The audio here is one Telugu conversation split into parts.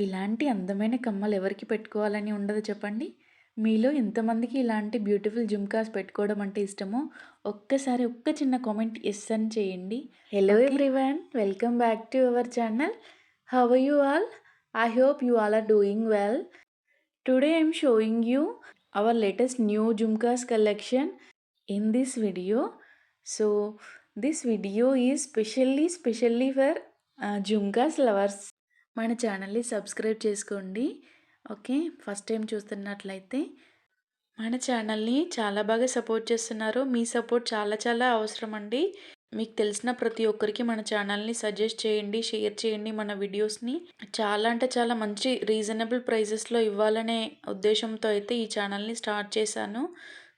ఇలాంటి అందమైన కమ్మలు ఎవరికి పెట్టుకోవాలని ఉండదు చెప్పండి? మీలో ఎంతమందికి ఇలాంటి బ్యూటిఫుల్ జుమ్కాస్ పెట్టుకోవడం అంటే ఇష్టమో ఒక్కసారి ఒక్క చిన్న కామెంట్ యెస్ అని చేయండి. Hello everyone, welcome back to our channel. How are you all? I hope you all are doing well. Today I am showing you our latest new Jhumkas collection in this video. So this video is specially for Jhumkas lovers. మన ఛానల్ని సబ్స్క్రైబ్ చేసుకోండి. ఓకే, ఫస్ట్ టైం చూస్తున్నట్లయితే మన ఛానల్ని చాలా బాగా సపోర్ట్ చేస్తున్నారు. మీ సపోర్ట్ చాలా చాలా అవసరం అండి. మీకు తెలిసిన ప్రతి ఒక్కరికి మన ఛానల్ని సజెస్ట్ చేయండి, షేర్ చేయండి మన వీడియోస్ని. చాలా అంటే చాలా మంచి రీజనబుల్ ప్రైజెస్లో ఇవ్వాలనే ఉద్దేశంతో అయితే ఈ ఛానల్ని స్టార్ట్ చేశాను.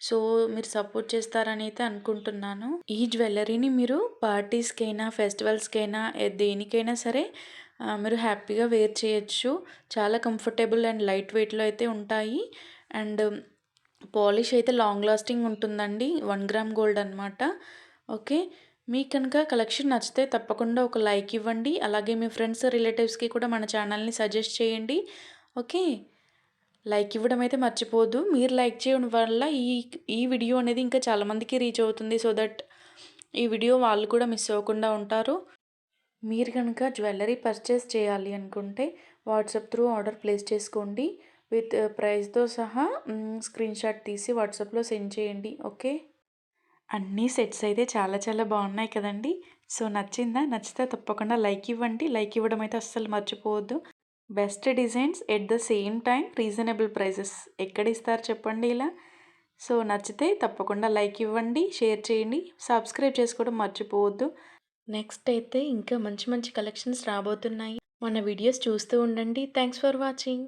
సో మీరు సపోర్ట్ చేస్తారని అయితే అనుకుంటున్నాను. ఈ జ్యువెలరీని మీరు పార్టీస్కైనా ఫెస్టివల్స్కైనా దేనికైనా సరే మీరు హ్యాపీగా వేర్ చేయొచ్చు. చాలా కంఫర్టబుల్ అండ్ లైట్ వెయిట్లో అయితే ఉంటాయి. అండ్ పాలిష్ అయితే లాంగ్ లాస్టింగ్ ఉంటుందండి. 1 గ్రామ్ గోల్డ్ అనమాట. ఓకే, మీకు కనుక కలెక్షన్ నచ్చితే తప్పకుండా ఒక లైక్ ఇవ్వండి. అలాగే మీ ఫ్రెండ్స్ రిలేటివ్స్కి కూడా మన ఛానల్ని సజెస్ట్ చేయండి. ఓకే, లైక్ ఇవ్వడం అయితే మర్చిపోదు. మీరు లైక్ చేయడం వల్ల ఈ వీడియో అనేది ఇంకా చాలామందికి రీచ్ అవుతుంది. సో దట్ ఈ వీడియో వాళ్ళు కూడా మిస్ అవ్వకుండా ఉంటారు. మీరు కనుక జ్యువెలరీ పర్చేస్ చేయాలి అనుకుంటే వాట్సాప్ త్రూ ఆర్డర్ ప్లేస్ చేసుకోండి. విత్ ప్రైస్తో సహా స్క్రీన్ షాట్ తీసి వాట్సాప్లో సెండ్ చేయండి. ఓకే, అన్ని సెట్స్ అయితే చాలా చాలా బాగున్నాయి కదండి. సో నచ్చిందా? నచ్చితే తప్పకుండా లైక్ ఇవ్వండి. లైక్ ఇవ్వడం అయితే అస్సలు మర్చిపోవద్దు. Best designs at the same time reasonable prices ఎక్కడ ఇస్తారు చెప్పండి ఇలా. సో నచ్చితే తప్పకుండా లైక్ ఇవ్వండి, షేర్ చేయండి, సబ్స్క్రైబ్ చేసుకోవడం మర్చిపోవద్దు. నెక్స్ట్ అయితే ఇంకా మంచి మంచి కలెక్షన్స్ రాబోతున్నాయి. మన వీడియోస్ చూస్తూ ఉండండి. Thanks for watching.